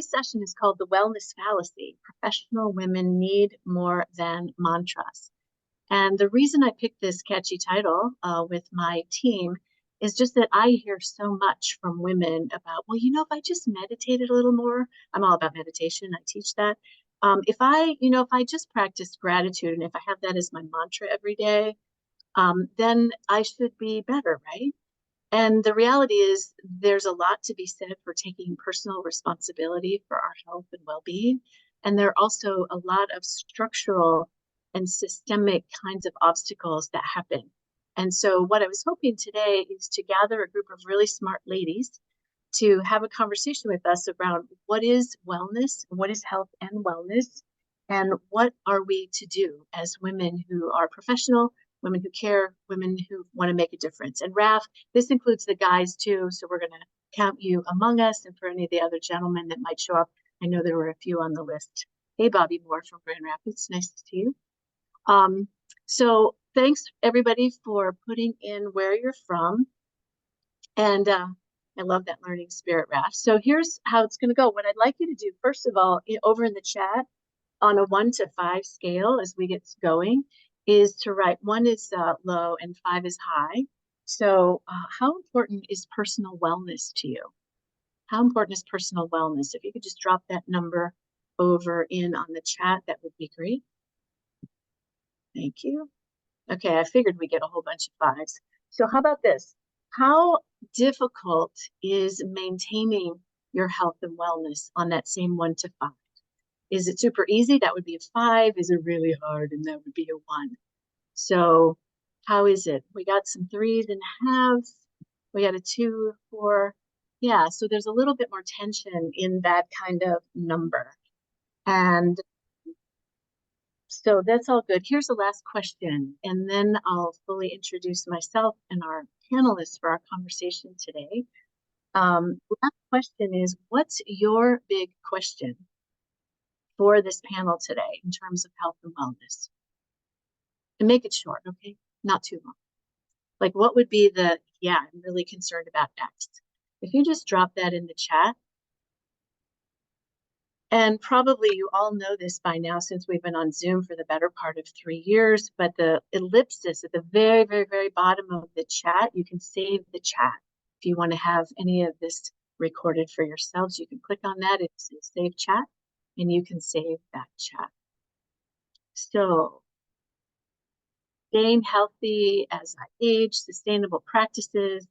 Session is called the Wellness Fallacy. Professional women need more than mantras. And the reason I picked this catchy title with my team is just that I hear so much from women about, well, if I just meditated a little more, I'm all about meditation. I teach that. If I just practice gratitude and if I have that as my mantra every day, then I should be better, right? And the reality is there's a lot to be said for taking personal responsibility for our health and well-being. And there are also a lot of structural and systemic kinds of obstacles that happen. And so what I was hoping today is to gather a group of really smart ladies to have a conversation with us around what is wellness, what is health and wellness, and what are we to do as women who are professional, women who care, women who want to make a difference. And Raf, this includes the guys too, so we're going to count you among us. And for any of the other gentlemen that might show up, I know there were a few on the list. Hey, Bobby Moore from Grand Rapids, nice to see you. So thanks everybody for putting in where you're from. And I love that learning spirit, Raf. So here's how it's going to go. What I'd like you to do, first of all, over in the chat, on a 1 to 5 scale as we get going, is to write 1 is low and 5 is high. So how important is personal wellness to you? How important is personal wellness? If you could just drop that number over in on the chat, that would be great. Thank you. Okay, I figured we'd get a whole bunch of 5s. So how about this? How difficult is maintaining your health and wellness on that same 1 to 5? Is it super easy? That would be a 5. Is it really hard? And that would be a 1. So how is it? We got some 3s and halves. We got a 2, 4. Yeah, so there's a little bit more tension in that kind of number. And so that's all good. Here's the last question, and then I'll fully introduce myself and our panelists for our conversation today. Last question is, what's your big question for this panel today in terms of health and wellness? And make it short, okay? Not too long. Like, what would be I'm really concerned about X. If you just drop that in the chat, and probably you all know this by now since we've been on Zoom for the better part of 3 years, but the ellipsis at the very, very, very bottom of the chat, you can save the chat. If you want to have any of this recorded for yourselves, you can click on that. It's save chat, and you can save that chat. So, staying healthy as I age, sustainable practices,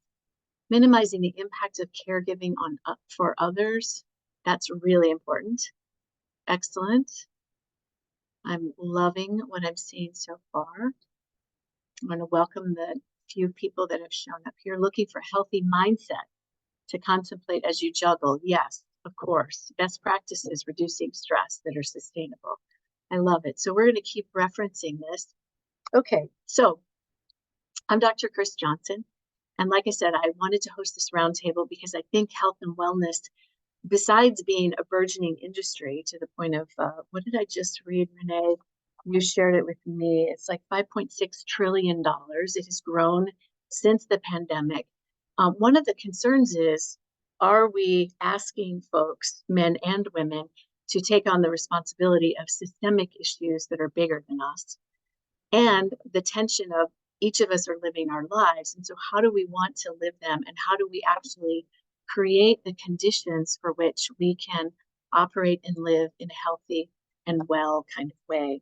minimizing the impact of caregiving for others. That's really important. Excellent. I'm loving what I'm seeing so far. I want to welcome the few people that have shown up here looking for healthy mindset to contemplate as you juggle. Yes, of course. Best practices, reducing stress that are sustainable. I love it. So we're going to keep referencing this. Okay, so I'm Dr. Chris Johnson. And like I said, I wanted to host this roundtable because I think health and wellness, besides being a burgeoning industry to the point of, what did I just read, Renee? You shared it with me. It's like $5.6 trillion. It has grown since the pandemic. One of the concerns is, are we asking folks, men and women, to take on the responsibility of systemic issues that are bigger than us? And the tension of each of us are living our lives. And so how do we want to live them? And how do we actually create the conditions for which we can operate and live in a healthy and well kind of way?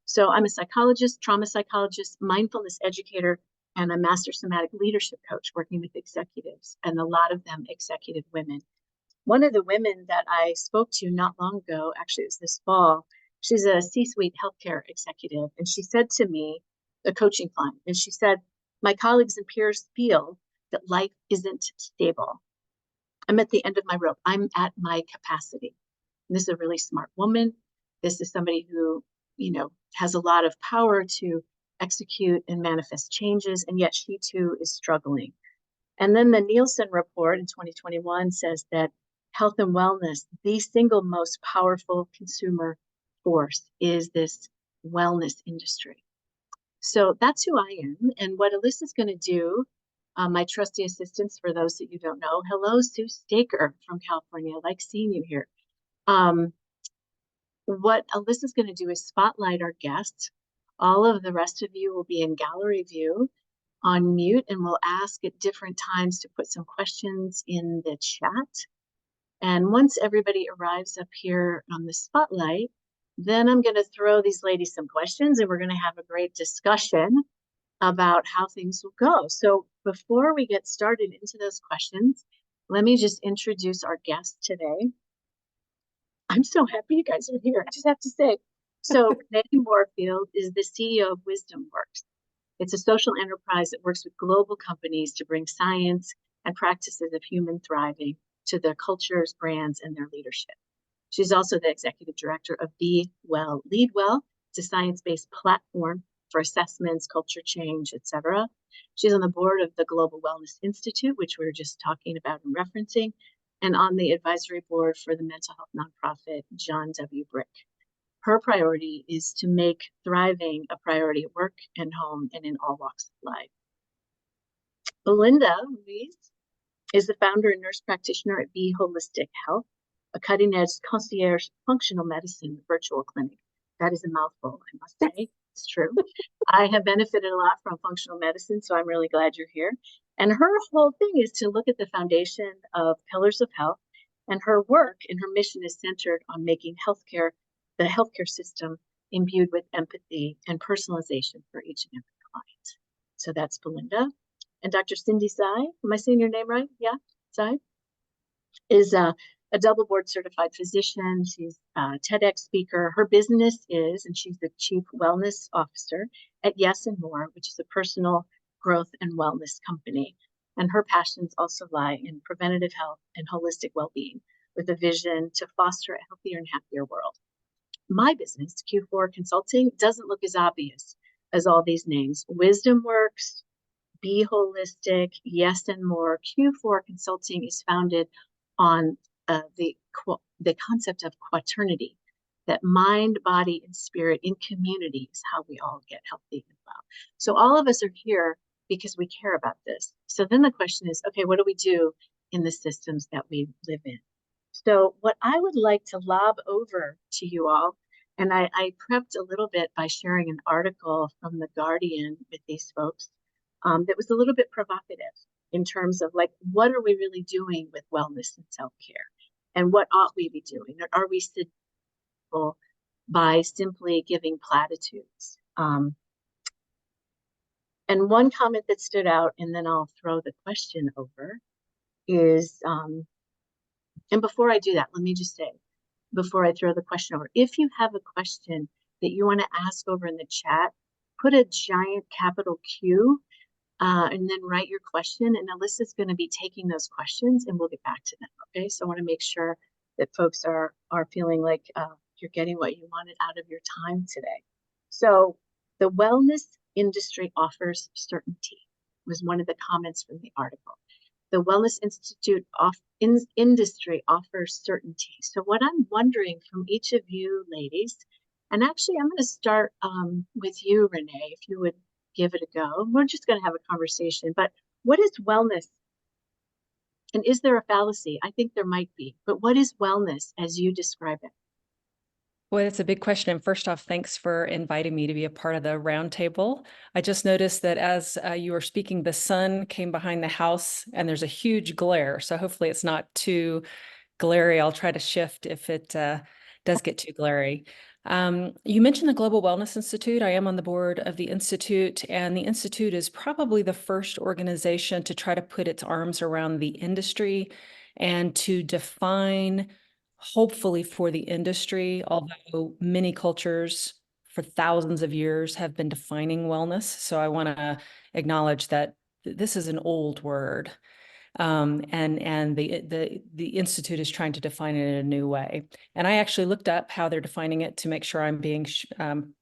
So I'm a psychologist, trauma psychologist, mindfulness educator, and a master somatic leadership coach working with executives, and a lot of them executive women. One of the women that I spoke to not long ago, actually it was this fall, she's a C-suite healthcare executive, and she said to me, a coaching client, and she said, my colleagues and peers feel that life isn't stable. I'm at the end of my rope. I'm at my capacity. And this is a really smart woman. This is somebody who, has a lot of power to execute and manifest changes, and yet she too is struggling. And then the Nielsen report in 2021 says that health and wellness, the single most powerful consumer force, is this wellness industry. So that's who I am. And what Alyssa's going to do, my trusty assistants, for those that you don't know, hello, Sue Staker from California. I like seeing you here. What Alyssa's going to do is spotlight our guests. All of the rest of you will be in gallery view on mute, and we'll ask at different times to put some questions in the chat. And once everybody arrives up here on the spotlight, then I'm going to throw these ladies some questions, and we're going to have a great discussion about how things will go. So before we get started into those questions, let me just introduce our guest today. I'm so happy you guys are here, I just have to say. So Renee Moorfield is the CEO of Wisdom Works. It's a social enterprise that works with global companies to bring science and practices of human thriving to their cultures, brands, and their leadership. She's also the executive director of Be Well, Lead Well. It's a science-based platform for assessments, culture change, etc. She's on the board of the Global Wellness Institute, which we were just talking about and referencing, and on the advisory board for the mental health nonprofit John W. Brick. Her priority is to make thriving a priority at work and home and in all walks of life. Belinda Ruiz is the founder and nurse practitioner at Be Holistic Health, a cutting-edge concierge functional medicine virtual clinic. That is a mouthful, I must say. It's true. I have benefited a lot from functional medicine, so I'm really glad you're here. And her whole thing is to look at the foundation of pillars of health, and her work and her mission is centered on making the healthcare system imbued with empathy and personalization for each and every client. So that's Belinda. And Dr. Cindy Tsai, am I saying your name right? Yeah, Tsai, is a double board certified physician. She's a TEDx speaker. Her business is, and she's the chief wellness officer at Yes and More, which is a personal growth and wellness company. And her passions also lie in preventative health and holistic well-being with a vision to foster a healthier and happier world. My business, Q4 Consulting, doesn't look as obvious as all these names. Wisdom Works, Be Holistic, Yes and More. Q4 Consulting is founded on the concept of quaternity, that mind, body, and spirit in community is how we all get healthy and well. So all of us are here because we care about this. So then the question is, okay, what do we do in the systems that we live in? So what I would like to lob over to you all, and I prepped a little bit by sharing an article from The Guardian with these folks that was a little bit provocative in terms of like, what are we really doing with wellness and self-care? And what ought we be doing? Or are we simple by simply giving platitudes? And one comment that stood out, and then I'll throw the question over, is, and before I do that, let me just say, before I throw the question over, if you have a question that you want to ask over in the chat, put a giant capital Q and then write your question, and Alyssa's going to be taking those questions and we'll get back to them. Okay, so I want to make sure that folks are feeling like you're getting what you wanted out of your time today. So the wellness industry offers certainty was one of the comments from the article. The Wellness Institute industry offers certainty. So what I'm wondering from each of you ladies, and actually I'm going to start with you, Renee, if you would give it a go. We're just going to have a conversation, but what is wellness? And is there a fallacy? I think there might be, but what is wellness as you describe it? Boy, that's a big question. And first off, thanks for inviting me to be a part of the roundtable. I just noticed that as you were speaking, the sun came behind the house and there's a huge glare. So hopefully it's not too glary. I'll try to shift if it does get too glary. You mentioned the Global Wellness Institute. I am on the board of the Institute, and the Institute is probably the first organization to try to put its arms around the industry and to define, hopefully for the industry, although many cultures for thousands of years have been defining wellness. So I want to acknowledge that this is an old word. And the Institute is trying to define it in a new way. And I actually looked up how they're defining it to make sure I'm being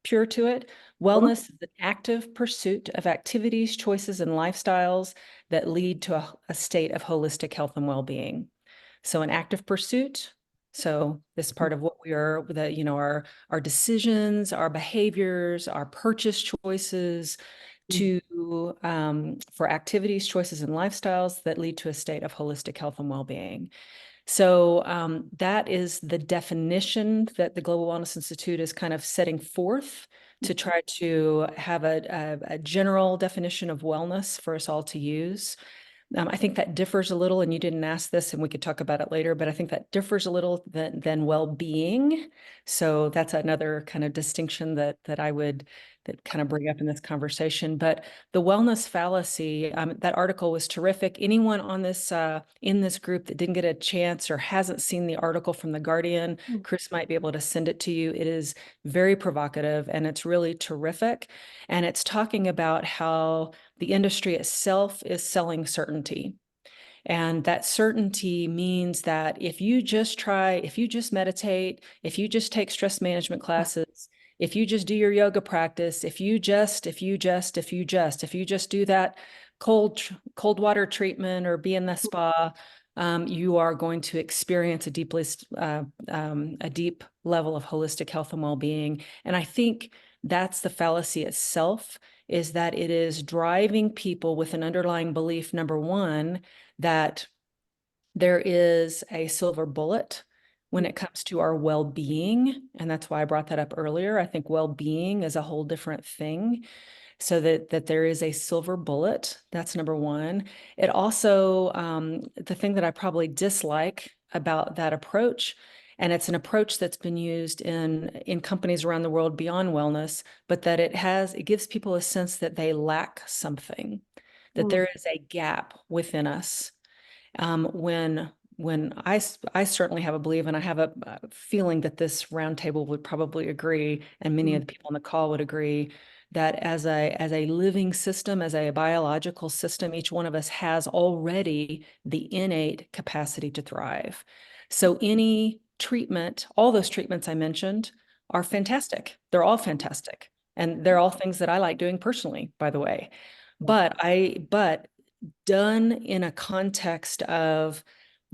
pure to it. Wellness is an active pursuit of activities, choices, and lifestyles that lead to a state of holistic health and well-being. So an active pursuit. So this part of what we are, our decisions, our behaviors, our purchase choices, for activities, choices, and lifestyles that lead to a state of holistic health and well-being. So that is the definition that the Global Wellness Institute is kind of setting forth to try to have a general definition of wellness for us all to use. I think that differs a little, and you didn't ask this, and we could talk about it later, but I think that differs a little than well-being. So that's another kind of distinction that I would that kind of bring up in this conversation. But the wellness fallacy, that article was terrific. Anyone on this in this group that didn't get a chance or hasn't seen the article from The Guardian, Chris might be able to send it to you. It is very provocative and it's really terrific. And it's talking about how the industry itself is selling certainty. And that certainty means that if you just meditate, if you just take stress management classes, if you just do your yoga practice, if you just do that cold water treatment or be in the spa, you are going to experience a deep level of holistic health and well-being. And I think that's the fallacy itself, is that it is driving people with an underlying belief, number one, that there is a silver bullet when it comes to our well-being. And that's why I brought that up earlier. I think well-being is a whole different thing. So that there is a silver bullet. That's number one. It also, the thing that I probably dislike about that approach, and it's an approach that's been used in companies around the world beyond wellness, but that it gives people a sense that they lack something, that there is a gap within us. When I certainly have a belief, and I have a feeling that this roundtable would probably agree, and many of the people on the call would agree, that as a living system, as a biological system, each one of us has already the innate capacity to thrive. So any treatment, all those treatments I mentioned are fantastic. They're all fantastic. And they're all things that I like doing personally, by the way. But done in a context of,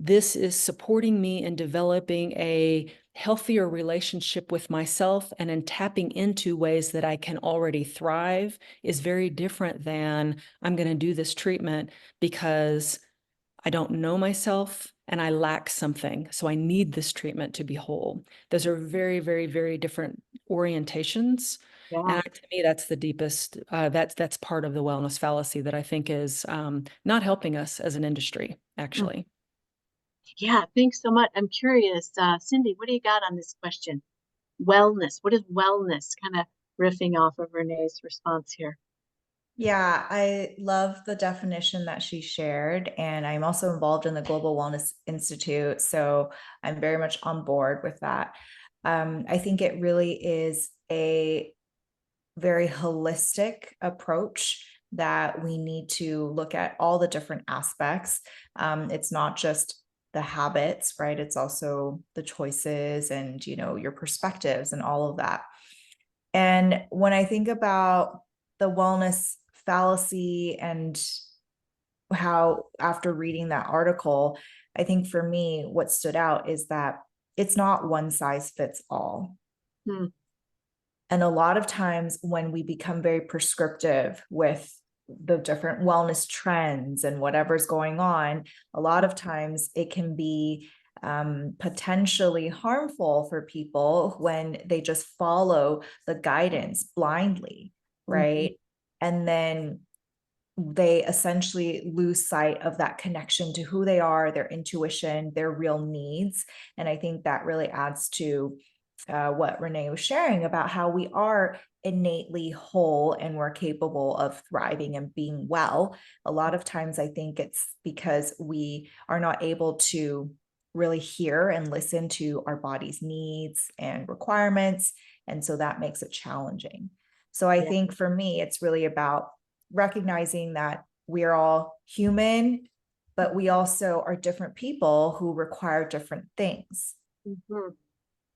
this is supporting me in developing a healthier relationship with myself and in tapping into ways that I can already thrive, is very different than, I'm going to do this treatment because I don't know myself and I lack something, so I need this treatment to be whole. Those are very, very, very different orientations. Yeah. And to me, that's the deepest, that's part of the wellness fallacy that I think is not helping us as an industry, actually. Yeah, thanks so much. I'm curious, Cindy, what do you got on this question? Wellness. What is wellness? Kind of riffing off of Renee's response here. Yeah, I love the definition that she shared. And I'm also involved in the Global Wellness Institute. So I'm very much on board with that. I think it really is a very holistic approach that we need to look at all the different aspects. It's not just the habits, right? It's also the choices and, your perspectives and all of that. And when I think about the wellness fallacy and how, after reading that article, I think for me, what stood out is that it's not one size fits all. And a lot of times when we become very prescriptive with the different wellness trends and whatever's going on, a lot of times it can be potentially harmful for people when they just follow the guidance blindly, right? And then they essentially lose sight of that connection to who they are, their intuition, their real needs. And I think that really adds to what Renee was sharing about how we are innately whole and we're capable of thriving and being well. A lot of times I think it's because we are not able to really hear and listen to our body's needs and requirements. And so that makes it challenging. So I think for me, it's really about recognizing that we're all human, but we also are different people who require different things.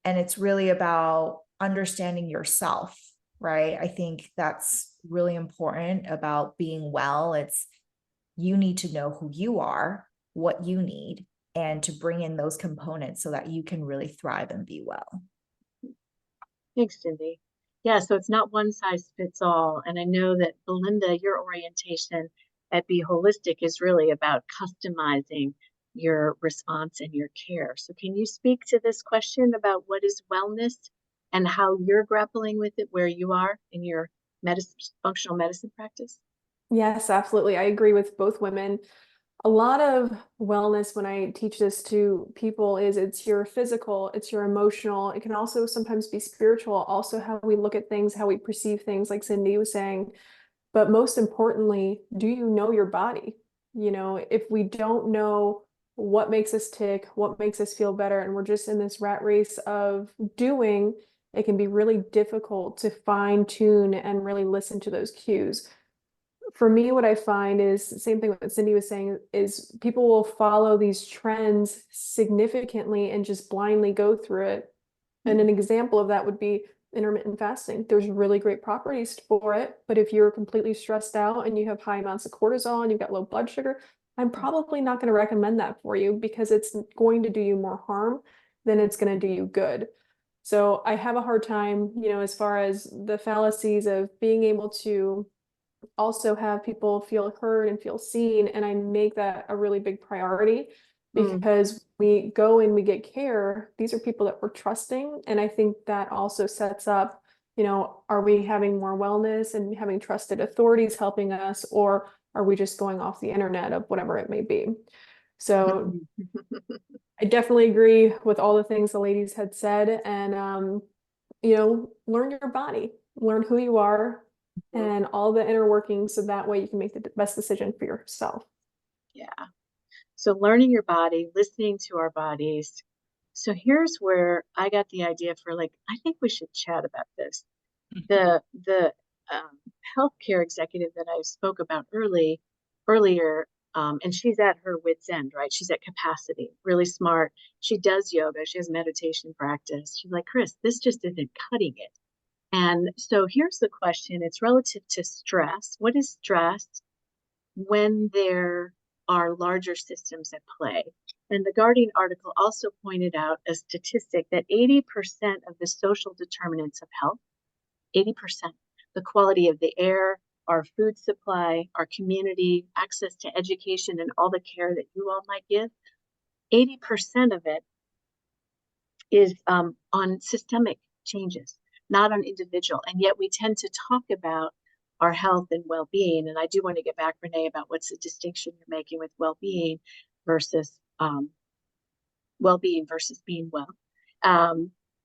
And it's really about understanding yourself, right? I think that's really important about being well. It's, you need to know who you are, what you need, and to bring in those components so that you can really thrive and be well. Thanks, Cindy. Yeah, so it's not one size fits all. And I know that, Belinda, your orientation at Be Holistic is really about customizing your response and your care. So can you speak to this question about what is wellness and how you're grappling with it where you are in your functional medicine practice? Yes, absolutely. I agree with both women. A lot of wellness, when I teach this to people, is it's your physical, it's your emotional. It can also sometimes be spiritual, also how we look at things, how we perceive things, like Cindy was saying. But most importantly, do you know your body? You know, if we don't know what makes us tick, what makes us feel better, and we're just in this rat race of doing, it can be really difficult to fine tune and really listen to those cues. For me, what I find is the same thing what Cindy was saying is people will follow these trends significantly and just blindly go through it. And an example of that would be intermittent fasting. There's really great properties for it, but if you're completely stressed out and you have high amounts of cortisol and you've got low blood sugar, I'm probably not going to recommend that for you because it's going to do you more harm than it's going to do you good. So I have a hard time, you know, as far as the fallacies of being able to also have people feel heard and feel seen. And I make that a really big priority because we go and we get care. These are people that we're trusting. And I think that also sets up, you know, are we having more wellness and having trusted authorities helping us, or are we just going off the internet of whatever it may be? So I definitely agree with all the things the ladies had said. And, you know, learn your body, learn who you are, and all the inner workings so that way you can make the best decision for yourself. Yeah. So learning your body, listening to our bodies. So here's where I got the idea for like, I think we should chat about this. The healthcare executive that I spoke about earlier, and she's at her wit's end, right? She's at capacity, really smart. She does yoga. She has meditation practice. She's like, Chris, this just isn't cutting it. And so here's the question. It's relative to stress. What is stress when there are larger systems at play? And the Guardian article also pointed out a statistic that 80% of the social determinants of health, 80%, the quality of the air, our food supply, our community, access to education, and all the care that you all might give, 80% of it is on systemic changes, not on individual. And yet we tend to talk about our health and well-being. And I do want to get back, Renee, about what's the distinction you're making with well-being versus being well.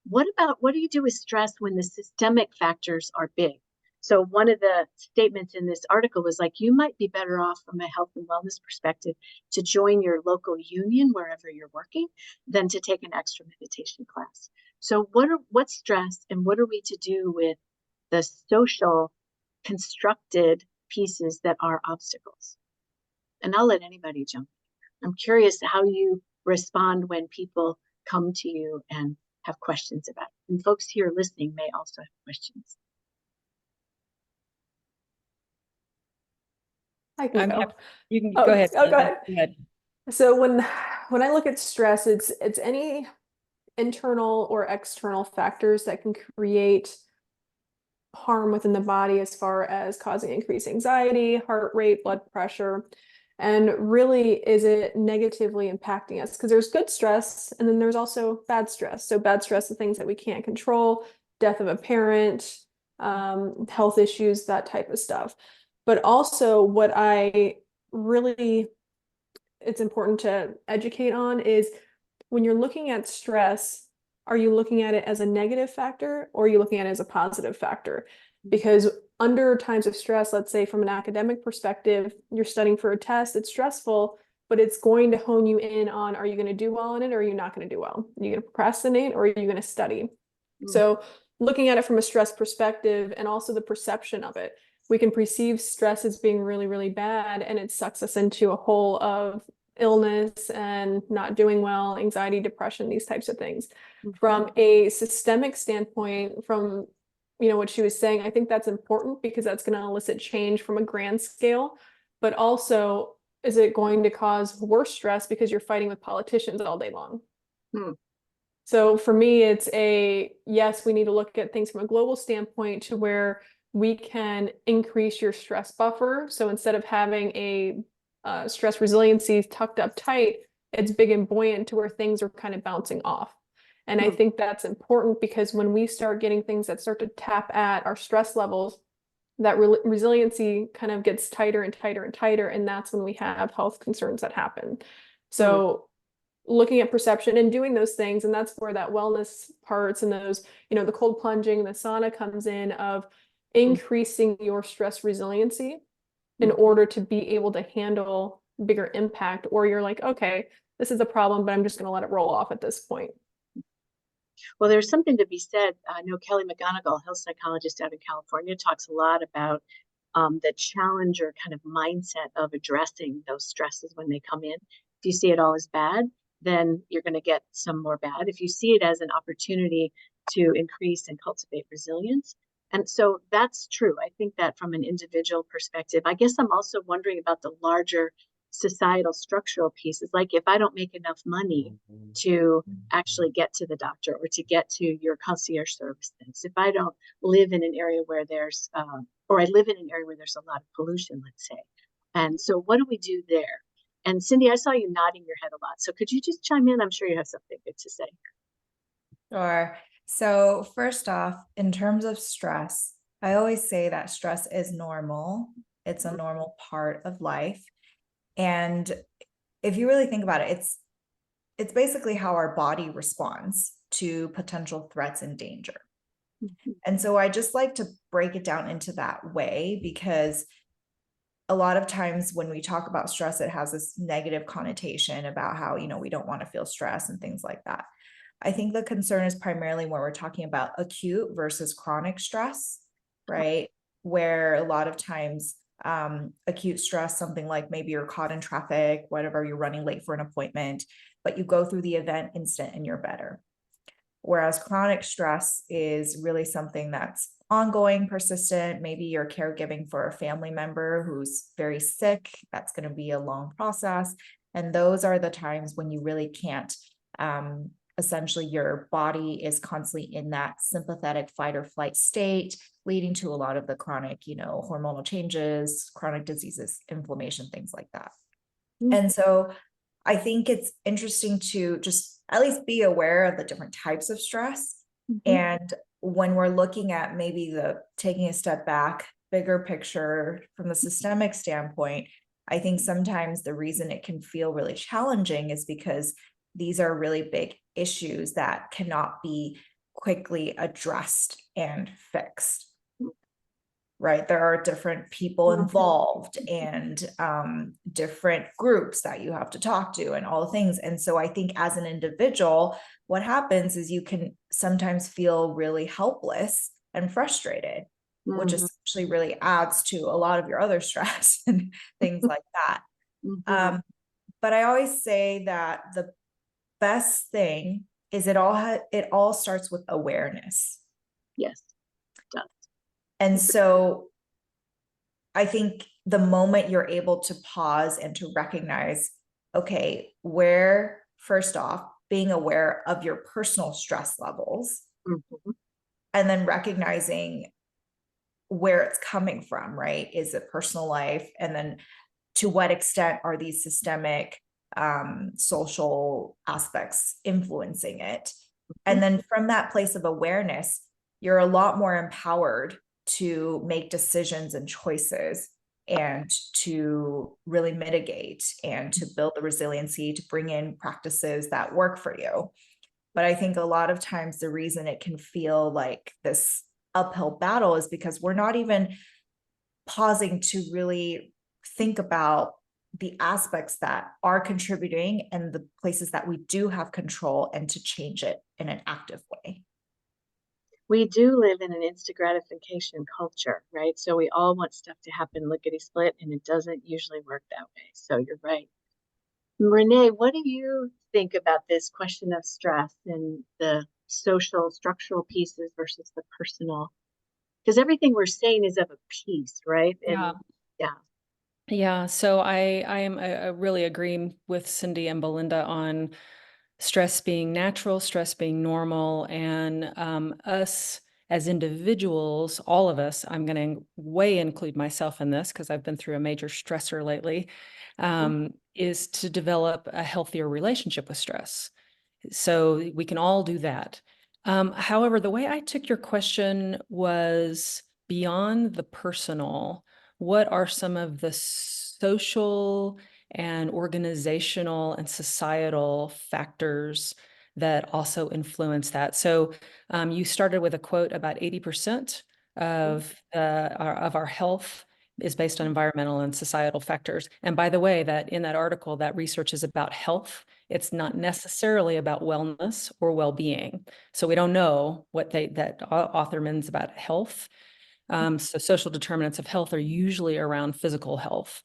What do you do with stress when the systemic factors are big? So one of the statements in this article was like, you might be better off from a health and wellness perspective to join your local union wherever you're working than to take an extra meditation class. So what's stress and what are we to do with the social constructed pieces that are obstacles? And I'll let anybody jump in. I'm curious how you respond when people come to you and have questions about it. And folks here listening may also have questions. I can go. You can go ahead. Oh, go ahead. Go ahead. So when I look at stress, it's any internal or external factors that can create harm within the body as far as causing increased anxiety, heart rate, blood pressure. And really, is it negatively impacting us? Because there's good stress and then there's also bad stress. So bad stress, the things that we can't control, death of a parent, health issues, that type of stuff. But also what it's important to educate on is when you're looking at stress, are you looking at it as a negative factor or are you looking at it as a positive factor? Because under times of stress, let's say from an academic perspective, you're studying for a test, it's stressful, but it's going to hone you in on, are you going to do well in it or are you not going to do well? Are you going to procrastinate or are you going to study? So looking at it from a stress perspective and also the perception of it, we can perceive stress as being really, really bad, and it sucks us into a hole of illness and not doing well, anxiety, depression, these types of things. From a systemic standpoint, from what she was saying, I think that's important because that's going to elicit change from a grand scale, but also is it going to cause worse stress because you're fighting with politicians all day long? So for me, it's yes, we need to look at things from a global standpoint to where we can increase your stress buffer. So instead of having a stress resiliency tucked up tight, it's big and buoyant to where things are kind of bouncing off. And I think that's important because when we start getting things that start to tap at our stress levels, that resiliency kind of gets tighter and tighter and tighter. And that's when we have health concerns that happen. So looking at perception and doing those things, and that's where that wellness parts and those, the cold plunging, the sauna comes in, of increasing your stress resiliency in order to be able to handle bigger impact. Or you're like, okay, this is a problem, but I'm just going to let it roll off at this point. Well, there's something to be said. I know Kelly McGonigal, health psychologist out in California, talks a lot about the challenger kind of mindset of addressing those stresses when they come in. If you see it all as bad, then you're going to get some more bad. If you see it as an opportunity to increase and cultivate resilience. And so that's true. I think that from an individual perspective, I guess I'm also wondering about the larger societal structural pieces. Like if I don't make enough money to actually get to the doctor or to get to your concierge services, if I don't live in an area where there's, or I live in an area where there's a lot of pollution, let's say. And so what do we do there? And Cindy, I saw you nodding your head a lot. So could you just chime in? I'm sure you have something good to say. Sure. So first off, in terms of stress, I always say that stress is normal. It's a normal part of life. And if you really think about it, it's basically how our body responds to potential threats and danger. And so I just like to break it down into that way, because a lot of times when we talk about stress, it has this negative connotation about how, we don't want to feel stress and things like that. I think the concern is primarily when we're talking about acute versus chronic stress, right? Where a lot of times acute stress, something like maybe you're caught in traffic, whatever, you're running late for an appointment, but you go through the event instant and you're better. Whereas chronic stress is really something that's ongoing, persistent. Maybe you're caregiving for a family member who's very sick. That's going to be a long process. And those are the times when you really can't, essentially your body is constantly in that sympathetic fight or flight state, leading to a lot of the chronic, hormonal changes, chronic diseases, inflammation, things like that. And so I think it's interesting to just at least be aware of the different types of stress. And when we're looking at maybe taking a step back, bigger picture from the systemic standpoint, I think sometimes the reason it can feel really challenging is because these are really big issues that cannot be quickly addressed and fixed. Right? There are different people involved and different groups that you have to talk to and all the things. And so I think as an individual, what happens is you can sometimes feel really helpless and frustrated, which essentially really adds to a lot of your other stress and things like that. But I always say that the best thing is it all starts with awareness. Yes, it does. And so I think the moment you're able to pause and to recognize, okay, first off, being aware of your personal stress levels, and then recognizing where it's coming from, right? Is it personal life? And then to what extent are these systemic social aspects influencing it? And then from that place of awareness, you're a lot more empowered to make decisions and choices and to really mitigate and to build the resiliency, to bring in practices that work for you. But I think a lot of times the reason it can feel like this uphill battle is because we're not even pausing to really think about the aspects that are contributing and the places that we do have control and to change it in an active way. We do live in an instant gratification culture, right? So we all want stuff to happen lickety split, and it doesn't usually work that way. So you're right. Renee, what do you think about this question of stress and the social structural pieces versus the personal? Because everything we're saying is of a piece, right? And Yeah. So I am really agreeing with Cindy and Belinda on stress being natural, stress being normal, and us as individuals, all of us, I'm going to way include myself in this because I've been through a major stressor lately, is to develop a healthier relationship with stress. So we can all do that. However, the way I took your question was beyond the personal. What are some of the social and organizational and societal factors that also influence that? So you started with a quote about 80% of our health is based on environmental and societal factors. And by the way, that in that article, that research is about health. It's not necessarily about wellness or well-being. So we don't know what that author means about health. So social determinants of health are usually around physical health.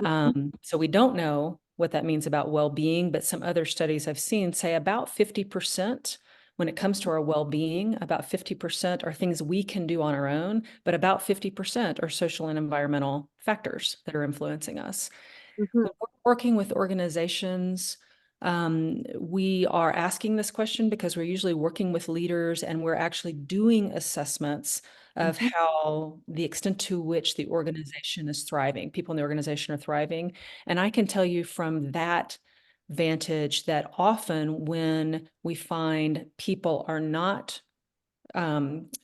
So we don't know what that means about well-being, but some other studies I've seen say about 50% when it comes to our well-being, about 50% are things we can do on our own, but about 50% are social and environmental factors that are influencing us. When we're working with organizations, we are asking this question because we're usually working with leaders and we're actually doing assessments of how the extent to which the organization is thriving, people in the organization are thriving. And I can tell you from that vantage that often when we find people are not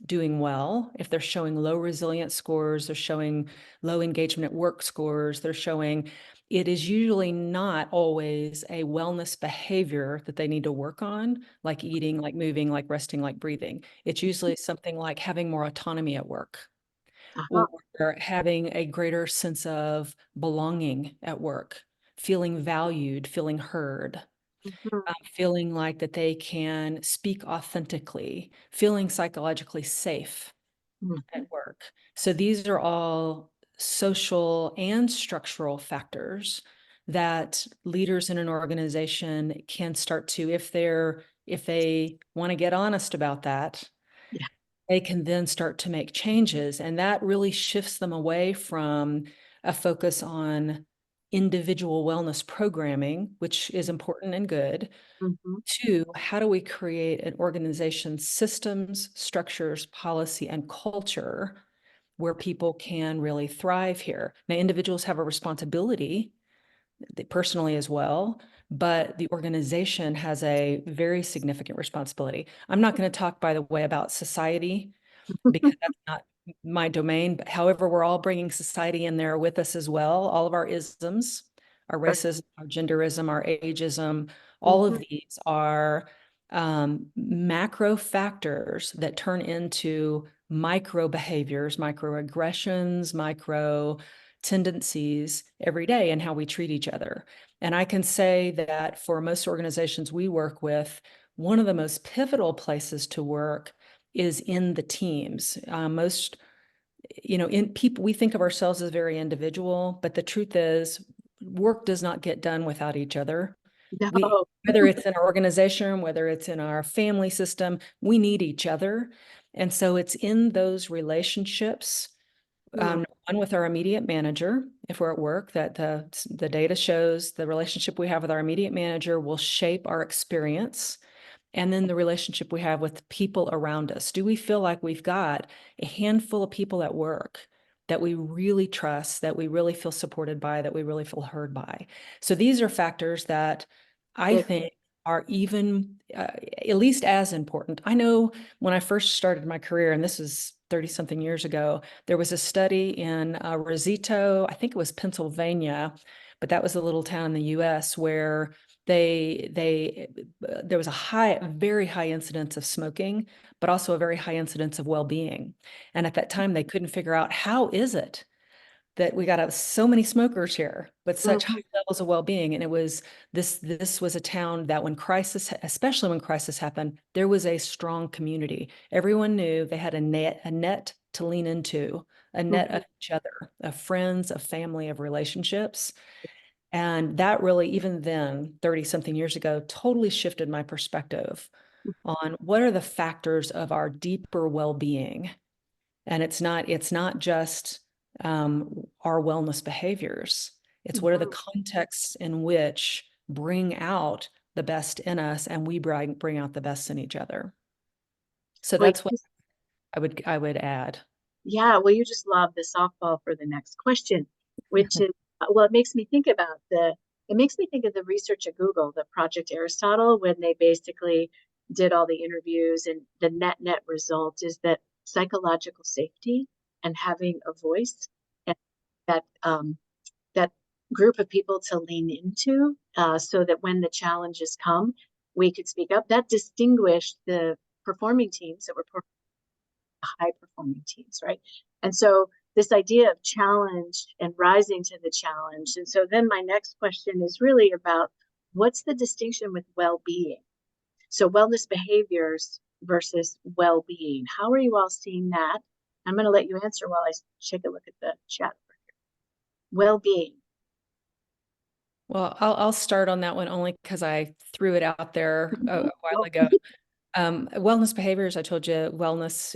doing well, if they're showing low resilience scores, they're showing low engagement at work scores, they're showing, it is usually not always a wellness behavior that they need to work on, like eating, like moving, like resting, like breathing. It's usually something like having more autonomy at work, or having a greater sense of belonging at work, feeling valued, feeling heard, feeling like that they can speak authentically, feeling psychologically safe at work. So these are all social and structural factors that leaders in an organization can start to, if they want to get honest about that, they can then start to make changes. And that really shifts them away from a focus on individual wellness programming, which is important and good, to how do we create an organization's systems, structures, policy, and culture where people can really thrive here. Now, individuals have a responsibility personally as well, but the organization has a very significant responsibility. I'm not going to talk, by the way, about society because that's not my domain, but however, we're all bringing society in there with us as well. All of our isms, our racism, our genderism, our ageism, all of these are macro factors that turn into micro behaviors, microaggressions, micro tendencies every day and how we treat each other. And I can say that for most organizations we work with, one of the most pivotal places to work is in the teams. Most, in people, we think of ourselves as very individual, but the truth is work does not get done without each other. Whether it's in our organization, whether it's in our family system, we need each other. And so it's in those relationships, one with our immediate manager, if we're at work, that the data shows the relationship we have with our immediate manager will shape our experience. And then the relationship we have with people around us. Do we feel like we've got a handful of people at work that we really trust, that we really feel supported by, that we really feel heard by? So these are factors that I think are even at least as important. I know when I first started my career, and this is 30 something years ago, there was a study in Rosito, I think it was Pennsylvania, but that was a little town in the US where there was a very high incidence of smoking, but also a very high incidence of well-being. And at that time, they couldn't figure out how is it that we got so many smokers here, but such high levels of well-being. And it was this was a town that especially when crisis happened, there was a strong community. Everyone knew they had a net to lean into, a net of each other, of friends, of family, of relationships. And that really, even then, 30 something years ago, totally shifted my perspective on what are the factors of our deeper well-being. And it's not just our wellness behaviors. It's what are the contexts in which bring out the best in us and we bring out the best in each other. So that's what I would add. Yeah, well, you just lobbed the softball for the next question, which is, well, it makes me think about it makes me think of the research at Google, the Project Aristotle, when they basically did all the interviews, and the net result is that psychological safety and having a voice, and that that group of people to lean into, so that when the challenges come, we could speak up. That distinguished the performing teams that were high performing teams, right? And so this idea of challenge and rising to the challenge. And so then my next question is really about, what's the distinction with well-being? So wellness behaviors versus well-being. How are you all seeing that? I'm going to let you answer while I take a look at the chat. Well-being. Well, I'll start on that one only because I threw it out there a while ago. Wellness behaviors, I told you, wellness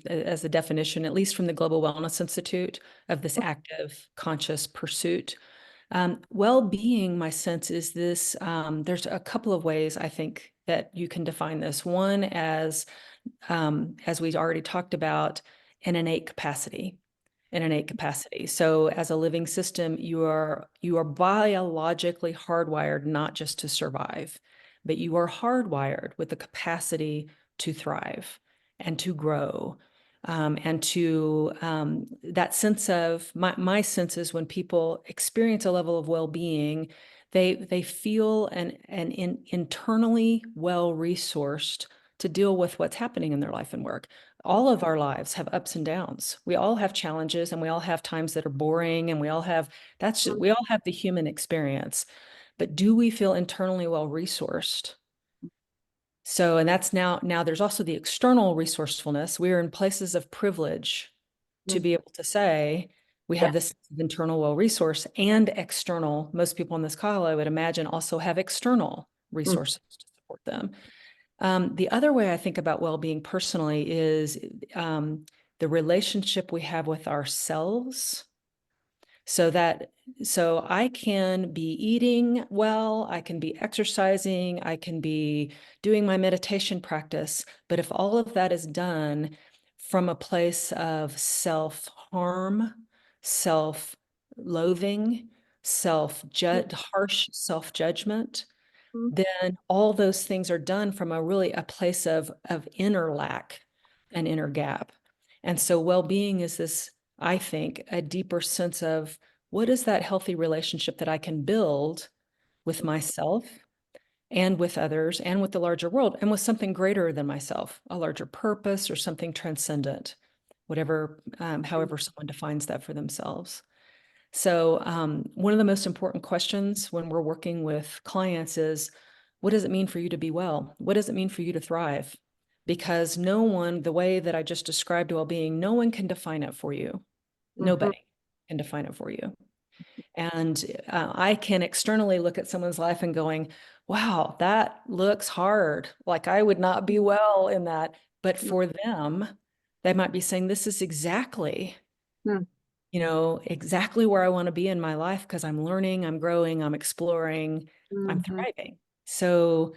as a definition, at least from the Global Wellness Institute, of this active, conscious pursuit. Well-being, my sense is this, there's a couple of ways I think that you can define this. One, as we already talked about, an innate capacity. So as a living system, you are biologically hardwired not just to survive, but you are hardwired with the capacity to thrive and to grow. And to that sense of, my sense is, when people experience a level of well-being, they feel an internally well-resourced to deal with what's happening in their life and work. All of our lives have ups and downs. We all have challenges, and we all have times that are boring, and we all have the human experience. But do we feel internally well-resourced? So, and that's now there's also the external resourcefulness. We are in places of privilege to be able to say we have this internal well-resource, and external. Most people on this call, I would imagine, also have external resources to support them. The other way I think about well-being personally is the relationship we have with ourselves. So I can be eating well, I can be exercising, I can be doing my meditation practice, but if all of that is done from a place of self-harm, self-loathing, harsh self-judgment, then all those things are done from a place of inner lack and inner gap. And so well-being is this, I think, a deeper sense of, what is that healthy relationship that I can build with myself and with others and with the larger world and with something greater than myself, a larger purpose or something transcendent, whatever, however someone defines that for themselves. So one of the most important questions when we're working with clients is, what does it mean for you to be well? What does it mean for you to thrive? Because no one, the way that I just described well-being, no one can define it for you. Nobody can define it for you. And I can externally look at someone's life and going, wow, that looks hard. Like I would not be well in that. But for them, they might be saying, this is exactly exactly where I want to be in my life, because I'm learning, I'm growing, I'm exploring, I'm thriving. So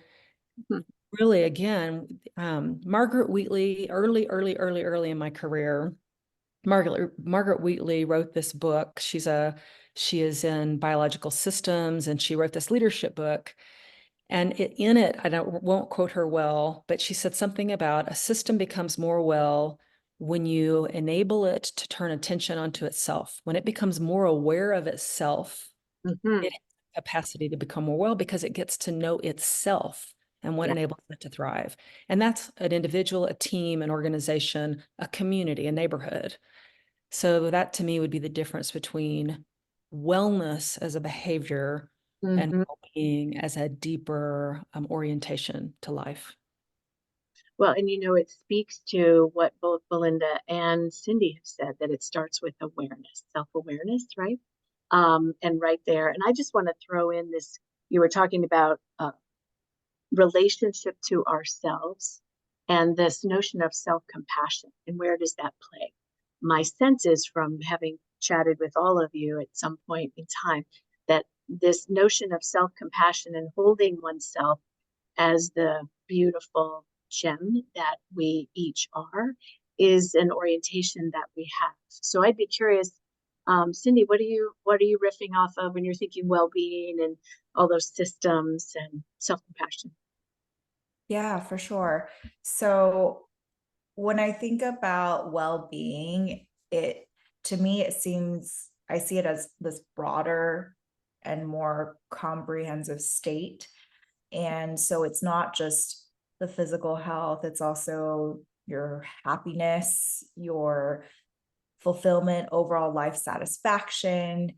really, again, Margaret Wheatley, early in my career, Margaret Wheatley wrote this book. She is in biological systems, and she wrote this leadership book. And in it, won't quote her well, but she said something about a system becomes more well when you enable it to turn attention onto itself. When it becomes more aware of itself, it has the capacity to become more well, because it gets to know itself and what enables it to thrive. And that's an individual, a team, an organization, a community, a neighborhood. So that to me would be the difference between wellness as a behavior and well-being as a deeper orientation to life. Well, and it speaks to what both Belinda and Cindy have said, that it starts with awareness, self-awareness, right? And right there. And I just want to throw in this, you were talking about relationship to ourselves and this notion of self-compassion, and where does that play? My sense is, from having chatted with all of you at some point in time, that this notion of self-compassion and holding oneself as the beautiful gem that we each are is an orientation that we have. So I'd be curious, Cindy, what are you riffing off of when you're thinking well-being and all those systems and self-compassion? Yeah, for sure. So when I think about well-being, to me, I see it as this broader and more comprehensive state. And so it's not just the physical health, it's also your happiness, your fulfillment, overall life satisfaction,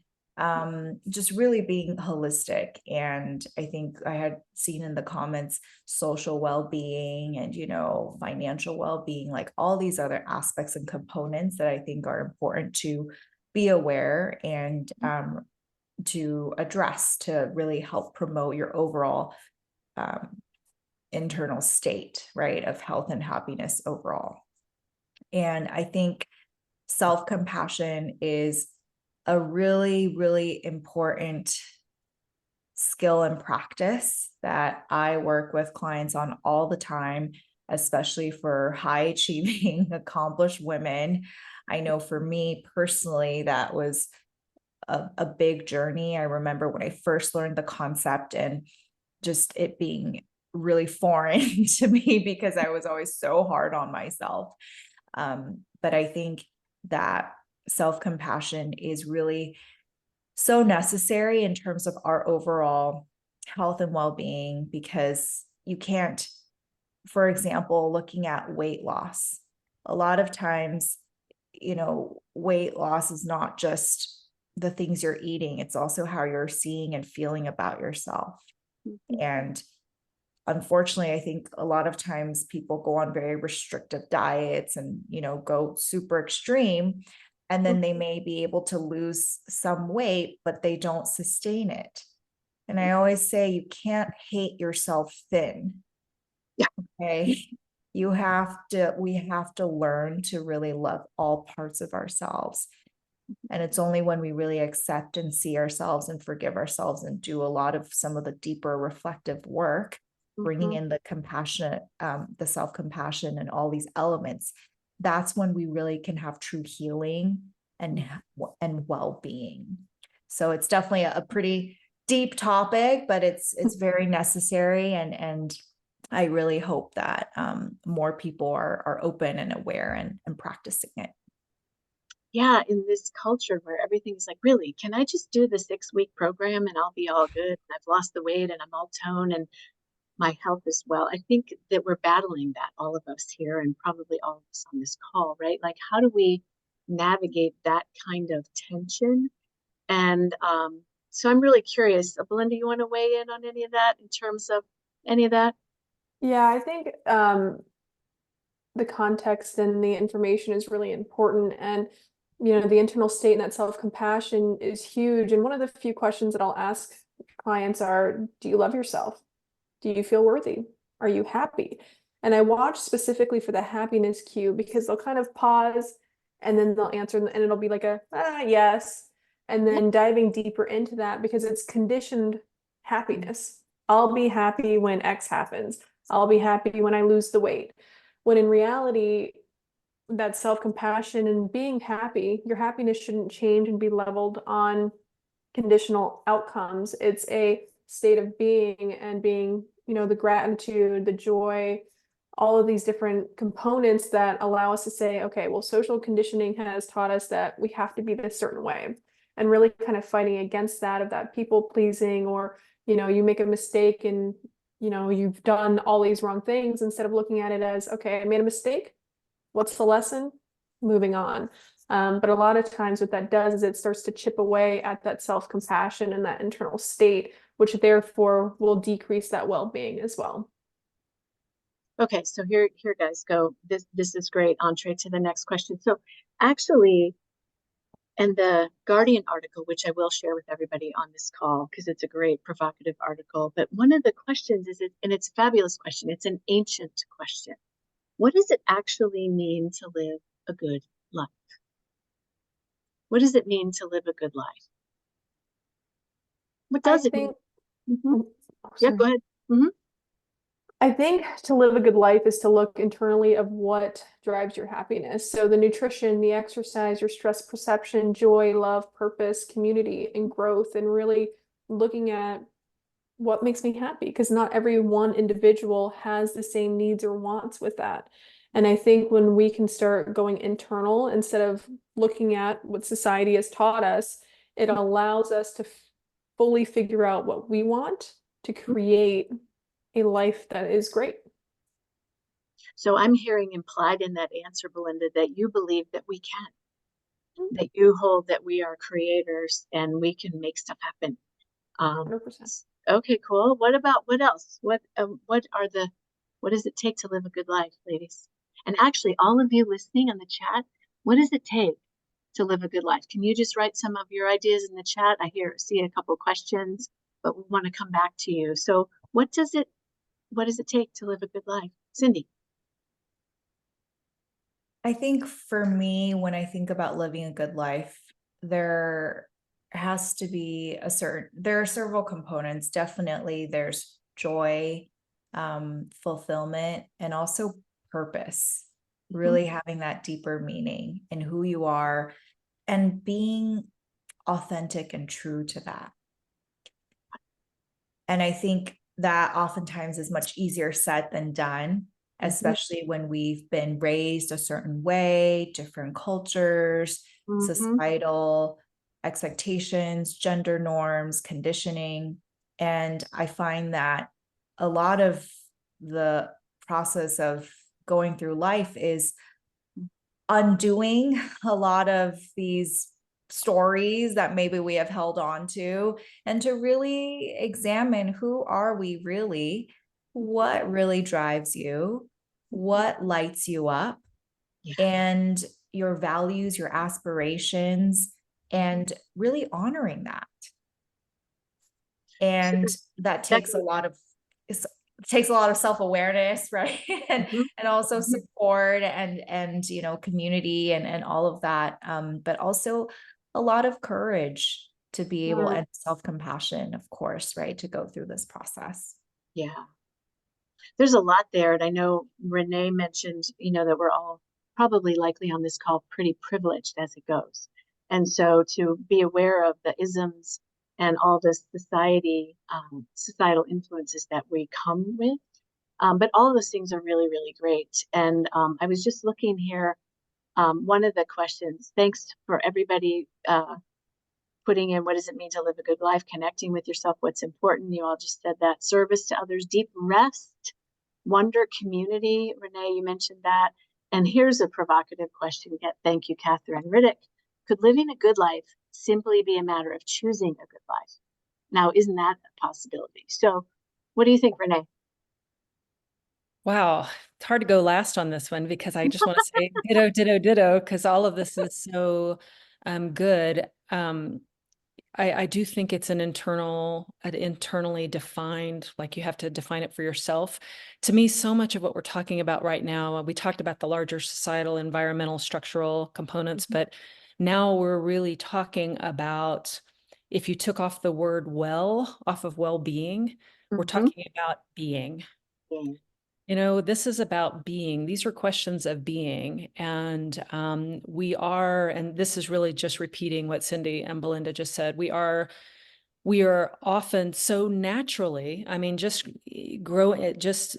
just really being holistic. And I think I had seen in the comments social well-being and, financial well-being, like all these other aspects and components that I think are important to be aware and to address to really help promote your overall internal state, right, of health and happiness overall. And I think self-compassion is a really, really important skill and practice that I work with clients on all the time, especially for high achieving, accomplished women. I know for me personally, that was a big journey. I remember when I first learned the concept and just it being really foreign to me because I was always so hard on myself. But I think that self-compassion is really so necessary in terms of our overall health and well-being, because you can't, for example, looking at weight loss, a lot of times, weight loss is not just the things you're eating, it's also how you're seeing and feeling about yourself. And unfortunately, I think a lot of times people go on very restrictive diets and, go super extreme, and then they may be able to lose some weight, but they don't sustain it. And I always say you can't hate yourself thin. Yeah. Okay. We have to learn to really love all parts of ourselves. And it's only when we really accept and see ourselves and forgive ourselves and do a lot of some of the deeper reflective work, bringing in the compassionate, the self-compassion and all these elements, that's when we really can have true healing and well-being. So it's definitely a pretty deep topic, but it's very necessary. And I really hope that more people are open and aware and practicing it. Yeah, in this culture where everything's like, really, can I just do the 6-week program and I'll be all good? And I've lost the weight and I'm all toned and my health as well. I think that we're battling that, all of us here and probably all of us on this call, right? Like, how do we navigate that kind of tension? And so I'm really curious. Belinda, you want to weigh in on any of that in terms of any of that? Yeah, I think the context and the information is really important. And, the internal state and that self-compassion is huge. And one of the few questions that I'll ask clients are, do you love yourself? Do you feel worthy? Are you happy? And I watch specifically for the happiness cue because they'll kind of pause and then they'll answer and it'll be like yes. And then diving deeper into that because it's conditioned happiness. I'll be happy when X happens. I'll be happy when I lose the weight. When in reality, that self-compassion and being happy, your happiness shouldn't change and be leveled on conditional outcomes. It's a state of being and being, the gratitude, the joy, all of these different components that allow us to say, okay, well, social conditioning has taught us that we have to be this certain way, and really kind of fighting against that, of that people pleasing, or, you make a mistake and, you've done all these wrong things, instead of looking at it as, okay, I made a mistake. What's the lesson? Moving on. But a lot of times what that does is it starts to chip away at that self-compassion and that internal state, which therefore will decrease that well-being as well. Okay, so here guys go. This is great. Entree to the next question. So actually, and the Guardian article, which I will share with everybody on this call because it's a great provocative article, but one of the questions is, and it's a fabulous question, it's an ancient question. What does it actually mean to live a good life? What does it mean to live a good life? What does it mean? Oh, Yeah, go ahead. I think to live a good life is to look internally of what drives your happiness. So the nutrition, the exercise, your stress perception, joy, love, purpose, community, and growth, and really looking at what makes me happy, because not every one individual has the same needs or wants with that. And I think when we can start going internal instead of looking at what society has taught us, it allows us to fully figure out what we want to create a life that is great. So I'm hearing implied in that answer, Belinda, that you believe that we can, that you hold that we are creators and we can make stuff happen. 100%. Okay, cool. What else? What does it take to live a good life, ladies? And actually, all of you listening on the chat, what does it take to live a good life? Can you just write some of your ideas in the chat? I see a couple questions, but we want to come back to you. So what does it take to live a good life? Cindy. I think for me, when I think about living a good life, there has to be there are several components. Definitely there's joy, fulfillment, and also purpose, really having that deeper meaning in who you are and being authentic and true to that. And I think that oftentimes is much easier said than done, especially when we've been raised a certain way, different cultures, societal expectations, gender norms, conditioning. And I find that a lot of the process of going through life is undoing a lot of these stories that maybe we have held on to, and to really examine who are we really, what really drives you, what lights you up, and your values, your aspirations, and really honoring that. And that takes a lot of self-awareness, right? and also support and community and all of that, but also a lot of courage to be able, and self-compassion, of course, right, to go through this process. Yeah, there's a lot there. And I know Renee mentioned, that we're all probably likely on this call pretty privileged as it goes. And so to be aware of the isms and all the societal influences that we come with. But all of those things are really, really great. And I was just looking here. One of the questions, thanks for everybody putting in, what does it mean to live a good life, connecting with yourself, what's important. You all just said that. Service to others, deep rest, wonder, community. Renee, you mentioned that. And here's a provocative question. Thank you, Catherine Riddick. Could living a good life simply be a matter of choosing a good life? Now, isn't that a possibility? So what do you think, Renee? Wow, it's hard to go last on this one because I just want to say ditto, ditto, ditto, because all of this is so good. I do think it's an internally defined, like you have to define it for yourself. To me, so much of what we're talking about right now, we talked about the larger societal, environmental, structural components, but now we're really talking about, if you took off the word off of well-being, we're talking about being. This is about being. These are questions of being. And and this is really just repeating what Cindy and Belinda just said, we are often so naturally, just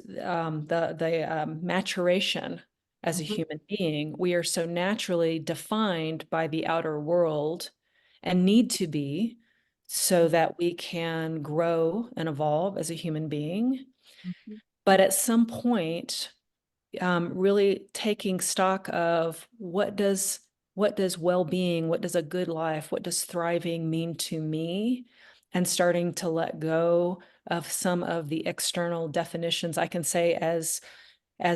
the maturation as a human being, we are so naturally defined by the outer world and need to be, so that we can grow and evolve as a human being. But at some point, really taking stock of what does well-being, what does a good life, what does thriving mean to me, and starting to let go of some of the external definitions. I can say as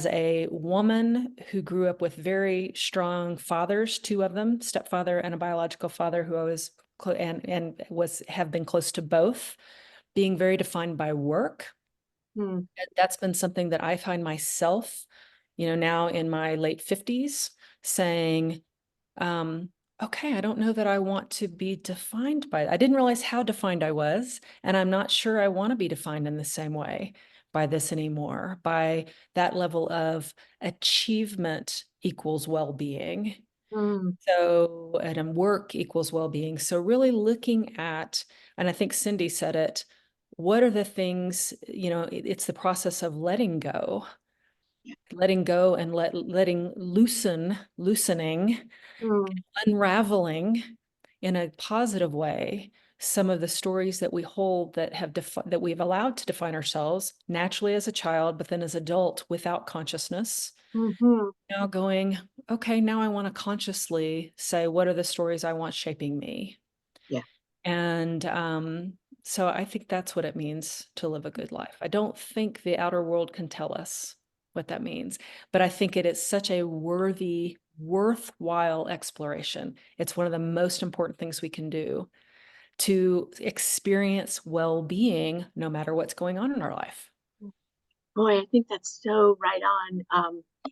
a woman who grew up with very strong fathers, two of them, stepfather and a biological father, who I was have been close to both, being very defined by work. That's been something that I find myself, now in my late 50s, saying, okay, I don't know that I want to be defined by it. I didn't realize how defined I was, and I'm not sure I want to be defined in the same way. by this anymore, by that level of achievement equals well-being. Mm, So, and work equals well-being. So really looking at, and I think Cindy said it, what are the things, it's the process of letting go and loosening, mm, unraveling in a positive way some of the stories that we hold that that we've allowed to define ourselves naturally as a child, but then as adult without consciousness. mhm. Now going, okay, now I want to consciously say, what are the stories I want shaping me? Yeah. And so I think that's what it means to live a good life. I don't think the outer world can tell us what that means, but I think it is such a worthwhile exploration. It's one of the most important things we can do to experience well-being, no matter what's going on in our life. Boy, I think that's so right on.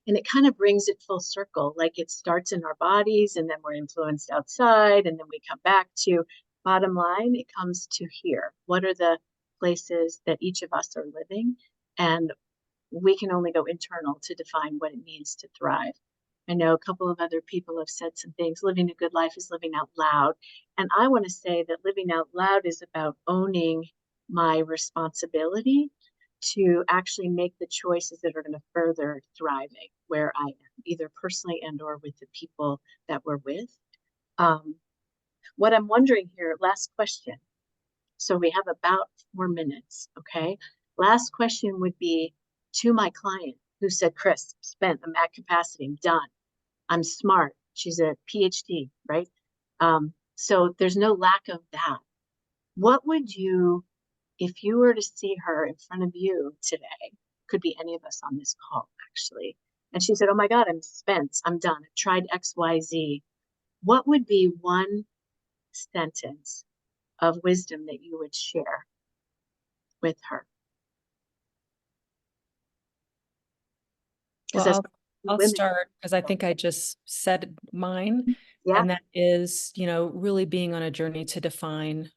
And it kind of brings it full circle. Like it starts in our bodies and then we're influenced outside and then we come back to bottom line, it comes to here. What are the places that each of us are living? And we can only go internal to define what it means to thrive. I know a couple of other people have said some things. Living a good life is living out loud. And I want to say that living out loud is about owning my responsibility to actually make the choices that are going to further thriving where I am, either personally and or with the people that we're with. Um, what I'm wondering here, last question. So we have about 4 minutes, okay? Last question would be to my client who said, Chris, spent, I'm at capacity, I'm done. I'm smart. She's a PhD, right? So there's no lack of that. What would you, if you were to see her in front of you today, could be any of us on this call actually, and she said, oh my God, I'm spent, I'm done, I've tried XYZ. What would be one sentence of wisdom that you would share with her? Well, I'll start because I think I just said mine. Yeah. And that is, really being on a journey to define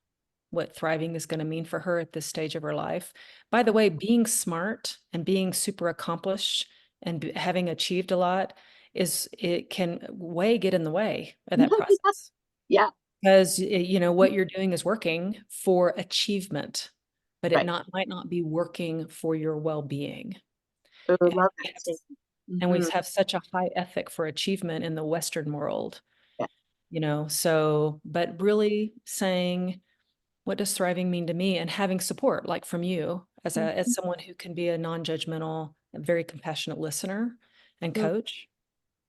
what thriving is going to mean for her at this stage of her life. By the way, being smart and being super accomplished and having achieved a lot it can get in the way of that process. Yeah. Because, what you're doing is working for achievement, but Right. might not be working for your well-being. I And love we that have- statement. and we Mhm. have such a high ethic for achievement in the Western world, Yeah. so, but really saying, what does thriving mean to me? And having support, like from you as someone who can be a non-judgmental, very compassionate listener and Mhm. coach.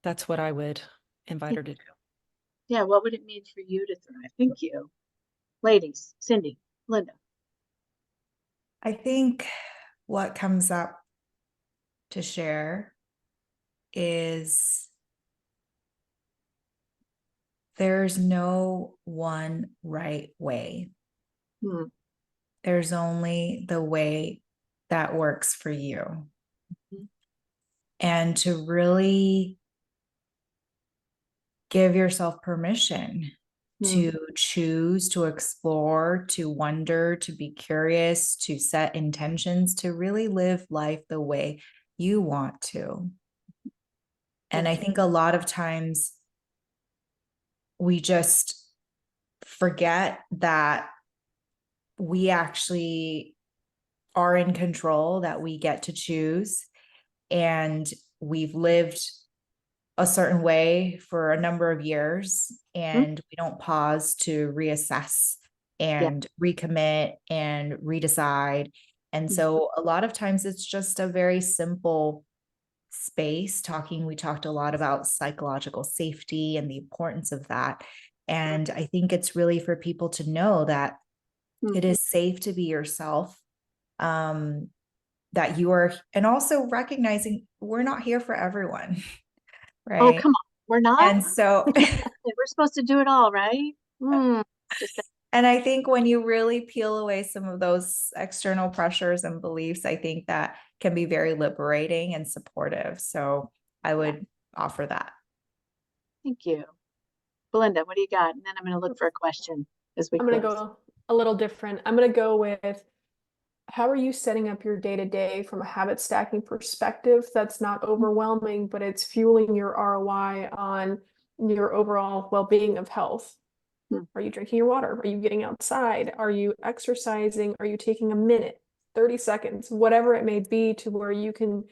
That's what I would invite her to do. Yeah. What would it mean for you to thrive? Thank you. Ladies, Cindy, Linda. I think what comes up to share is there's no one right way. Hmm. There's only the way that works for you. Mhm. And to really give yourself permission to choose, to explore, to wonder, to be curious, to set intentions, to really live life the way you want to. And I think a lot of times we just forget that we actually are in control, that we get to choose, and we've lived a certain way for a number of years, and we don't pause to reassess and recommit and redecide. And so a lot of times it's just a very simple space we talked a lot about psychological safety and the importance of that. And I think it's really for people to know that it is safe to be yourself, that you are, and also recognizing we're not here for everyone. Right. Oh, come on. We're not. And so we're supposed to do it all, right? And I think when you really peel away some of those external pressures and beliefs, I think that can be very liberating and supportive. So I would offer that. Thank you. Belinda, what do you got? And then I'm going to look for a question as we I'm going to go a little different. I'm going to go with how are you setting up your day-to-day from a habit stacking perspective that's not overwhelming, but it's fueling your ROI on your overall well-being of health? Are you drinking your water? Are you getting outside? Are you exercising? Are you taking a minute, 30 seconds, whatever it may be, to where you can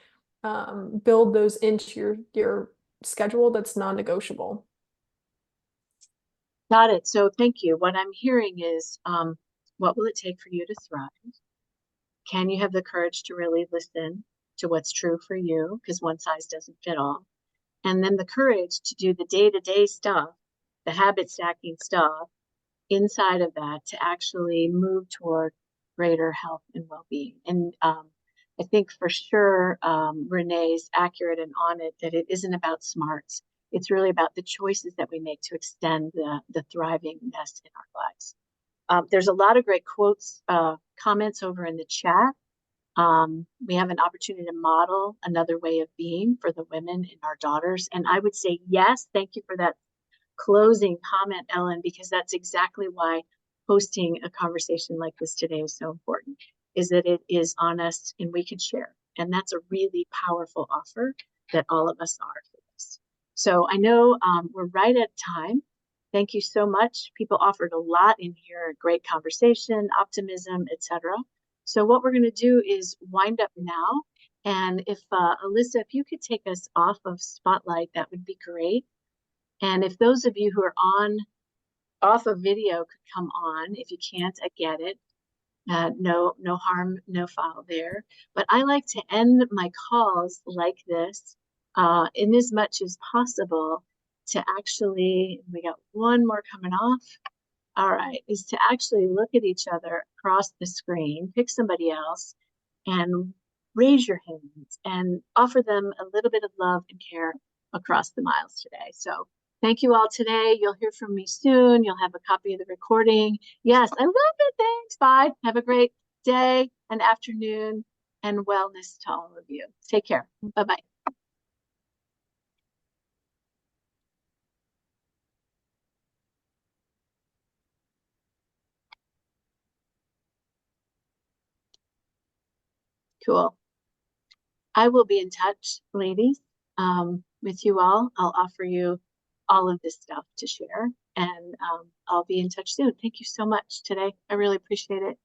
build those into your schedule that's non-negotiable? Got it. So thank you. What I'm hearing is, what will it take for you to thrive? Can you have the courage to really listen to what's true for you? Because one size doesn't fit all. And then the courage to do the day-to-day stuff, the habit stacking stuff inside of that to actually move toward greater health and well-being. And I think for sure Renee's accurate and on it, that it isn't about smarts. It's really about the choices that we make to extend the thrivingness in our lives. There's a lot of great quotes, comments over in the chat. We have an opportunity to model another way of being for the women and our daughters. And I would say, yes, thank you for that closing comment, Ellen, because that's exactly why hosting a conversation like this today is so important, is that it is on us and we can share. And that's a really powerful offer that all of us are for this. So I know we're right at time. Thank you so much. People offered a lot in here, great conversation, optimism, etc. So what we're going to do is wind up now. And if Alyssa, if you could take us off of Spotlight, that would be great. And if those of you who are off of video could come on, if you can't, I get it. No harm, no foul there. But I like to end my calls like this, in as much as possible, to actually, we got one more coming off. All right, is to actually look at each other across the screen, pick somebody else, and raise your hands and offer them a little bit of love and care across the miles today. So thank you all today. You'll hear from me soon. You'll have a copy of the recording. Yes, I love it. Thanks. Bye. Have a great day and afternoon and wellness to all of you. Take care. Bye-bye. Cool. I will be in touch, ladies, with you all. I'll offer you all of this stuff to share, and I'll be in touch soon. Thank you so much today. I really appreciate it.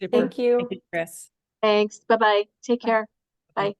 Super. Thank you. Thank you, Chris. Thanks. Bye-bye. Take care. Bye.